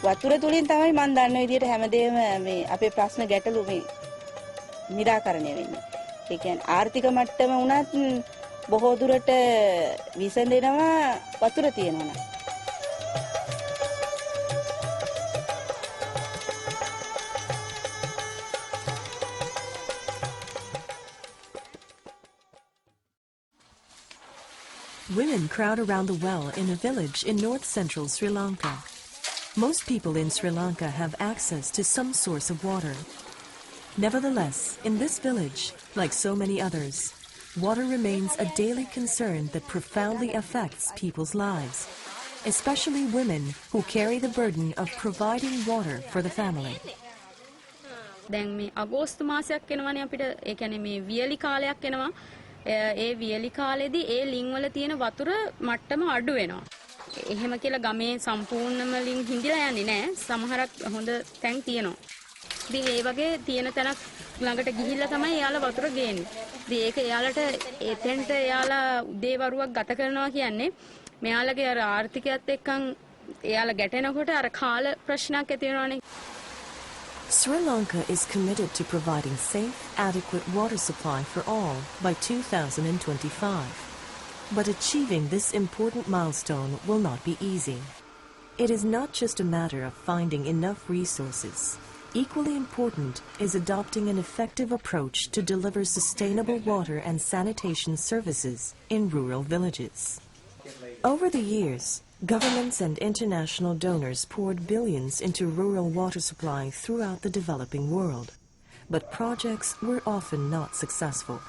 වතුර තුලින් තමයි මම දන්න විදිහට හැමදේම මේ අපේ ප්‍රශ්න ගැටලු මේ निराකරණය වෙන්නේ. ඒ කියන්නේ ආර්ථික මට්ටම වුණත් බොහෝ දුරට විසඳෙනවා වතුර තියෙනවා. Women crowd around the well in a village in north-central Sri Lanka. Most people in Sri Lanka have access to some source of water. Nevertheless, in this village, like so many others, water remains a daily concern that profoundly affects people's lives, especially women who carry the burden of providing water for the family. දැන් මේ අගෝස්තු මාසයක් එනවනේ අපිට ඒ කියන්නේ මේ වියලි කාලයක් එනවා ඒ වියලි කාලෙදී ඒ ලිං වල තියෙන වතුර මට්ටම අඩු වෙනවා. එහෙම කියලා ගමේ සම්පූර්ණම ලිං හිඳිලා යන්නේ නැහැ. සමහරක් හොඳ තැන් තියෙනවා. ඉතින් ඒ වගේ තියෙන තැනක් ළඟට ගිහිල්ලා තමයි එයාලා වතුර ගේන්නේ. ඉතින් ඒක එයාලට එතෙන්ට එයාලා උදේවරුවක් ගත කරනවා කියන්නේ මෙයාලගේ අර ආර්ථිකයත් එක්කන් එයාලා ගැටෙනකොට අර කාල ප්‍රශ්නයක් ඇති වෙනවනේ. Sri Lanka is committed to providing safe, adequate water supply for all by 2025. But achieving this important milestone will not be easy. It is not just a matter of finding enough resources. Equally important is adopting an effective approach to deliver sustainable water and sanitation services in rural villages. Over the years, governments and international donors poured billions into rural water supply throughout the developing world, but projects were often not successful.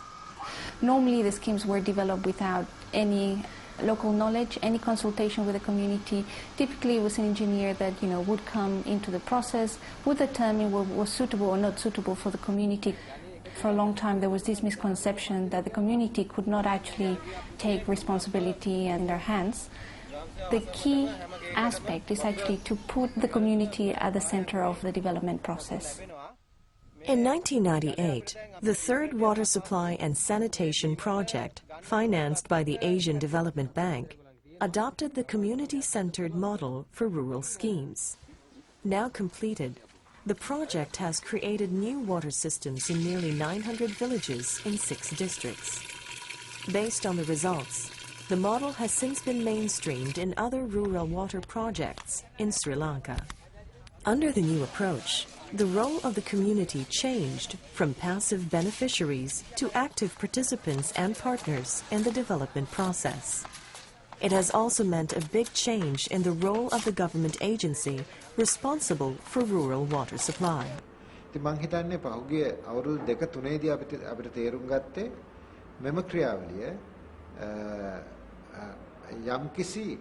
Normally the schemes were developed without any local knowledge, any consultation with the community. Typically it was an engineer that would come into the process, would determine what was suitable or not suitable for the community. For a long time there was this misconception that the community could not actually take responsibility in their hands. The key aspect is actually to put the community at the center of the development process. In 1998, the third water supply and sanitation project, financed by the Asian Development Bank, adopted the community-centered model for rural schemes. Now completed, the project has created new water systems in nearly 900 villages in 6 districts. Based on the results, the model has since been mainstreamed in other rural water projects in Sri Lanka. Under the new approach, the role of the community changed from passive beneficiaries to active participants and partners in the development process. It has also meant a big change in the role of the government agency responsible for rural water supply. මම හිතන්නේ පහුගිය අවුරුදු දෙක තුනේදී අපිට තේරුම් ගත්තේ මෙම ක්‍රියාවලිය යම්කිසි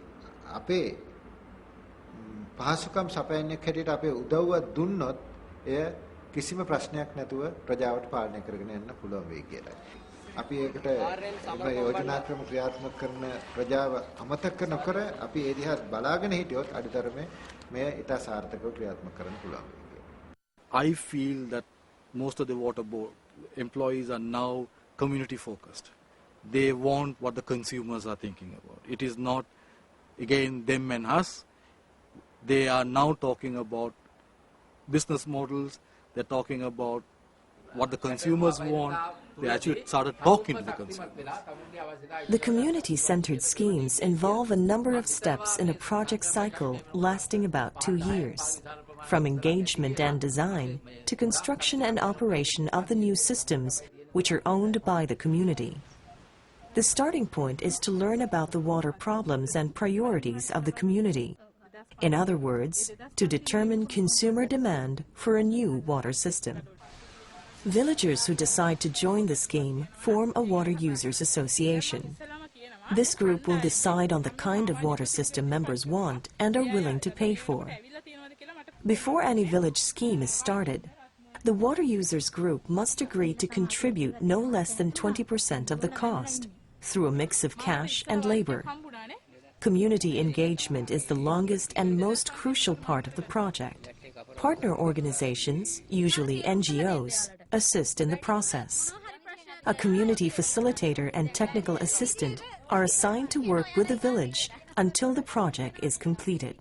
අපේ පහසුකම් සපයන්නේක් හැටියට අපේ උදව්වක් දුන්නොත් එය කිසිම ප්‍රශ්නයක් නැතුව ප්‍රජාවට පාලනය කරගෙන යන්න පුළුවන් වෙයි කියලා. අපි ඒකට යෝජනා ක්‍රම ක්‍රියාත්මක කරන ප්‍රජාව අමතක නොකර අපි ඒ දිහා බලාගෙන හිටියොත් අඩුතරමේ මෙය ඊට සාර්ථකව ක්‍රියාත්මක කරන්න පුළුවන් වෙයි කියලා. I feel that most of the water board employees are now community focused. They want what the consumers are thinking about. It is not, again, them and us. They are now talking about business models. They're talking about what the consumers want. They actually started talking to the consumers. The community-centered schemes involve a number of steps in a project cycle lasting about 2 years, from engagement and design to construction and operation of the new systems, which are owned by the community. The starting point is to learn about the water problems and priorities of the community. In other words, to determine consumer demand for a new water system. Villagers who decide to join the scheme form a water users association. This group will decide on the kind of water system members want and are willing to pay for. Before any village scheme is started, the water users group must agree to contribute no less than 20% of the cost through a mix of cash and labor. Community engagement is the longest and most crucial part of the project. Partner organizations, usually NGOs, assist in the process. A community facilitator and technical assistant are assigned to work with the village until the project is completed.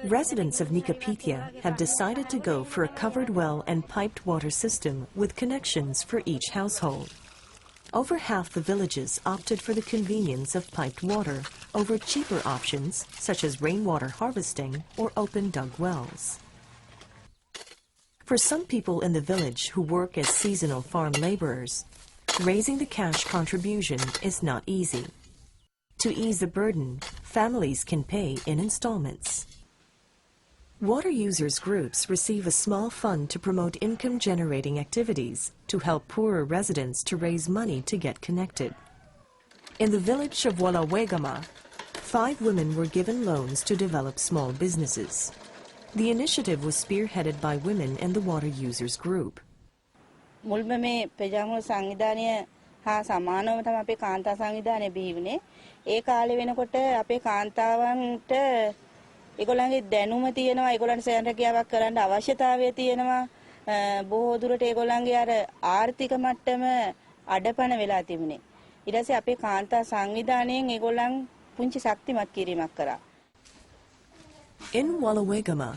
Residents of Nicopedia have decided to go for a covered well and piped water system with connections for each household. Over half the villages opted for the convenience of piped water over cheaper options such as rainwater harvesting or open dug wells. For some people in the village who work as seasonal farm laborers, raising the cash contribution is not easy. To ease the burden, families can pay in installments. Water users groups receive a small fund to promote income-generating activities to help poorer residents to raise money to get connected. In the village of Walawegama, 5 women were given loans to develop small businesses. The initiative was spearheaded by women in the water users group. මුල්ම මේ ප්‍රජාමූල සංවිධානය හා සමානව තමයි අපේ කාන්තා සංවිධානය බිහි වුණේ. ඒ කාලේ වෙනකොට අපේ කාන්තාවන්ට ඒගොල්ලන්ගේ දැනුම තියෙනවා, ඒගොල්ලන්ට සෑහෙන රැකියාවක් කරන්න අවශ්‍යතාවය තියෙනවා. බොහෝ දුරට ඒගොල්ලන්ගේ අර ආර්ථික මට්ටම අඩපණ වෙලා තිබුණේ. ඊට පස්සේ අපේ කාන්තා සංවිධානයෙන් ඒගොල්ලන් පුංචි ශක්තිමත් කිරීමක් කරා. In Walawegama,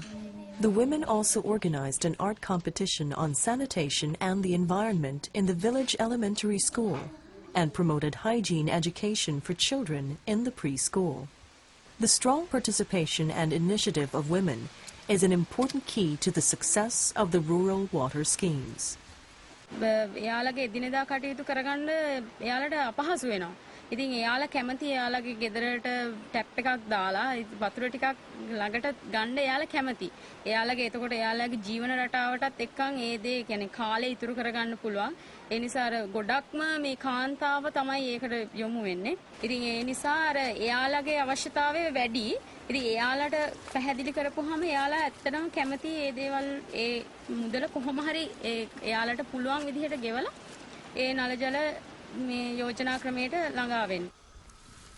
the women also organized an art competition on sanitation and the environment in the village elementary school and promoted hygiene education for children in the preschool. The strong participation and initiative of women is an important key to the success of the rural water schemes. එයාලගේ එදිනෙදා කටයුතු කරගන්න එයාලට අපහසු වෙනවා. ඉතින් එයාලා කැමති එයාලගේ ගෙදරට ටැප් එකක් දාලා වතුර ටිකක් ළඟට ගන්න එයාලා කැමති. එයාලගේ එතකොට එයාලගේ ජීවන රටාවටත් එක්කන් ඒ දේ කියන්නේ කාලේ ඉතුරු කරගන්න පුළුවන්. ඒ නිසා අර ගොඩක්ම මේ කාන්තාව තමයි ඒකට යොමු වෙන්නේ. ඉතින් ඒ නිසා අර එයාලගේ අවශ්‍යතාවය වැඩි. ඉතින් එයාලට පැහැදිලි කරපුවාම එයාලා ඇත්තටම කැමති ඒ දේවල් ඒ මුදල කොහොම හරි එයාලට පුළුවන් විදිහට ගෙවලා ඒ නල ජල මේ යෝජනා ක්‍රමයට ළඟා වෙන්න.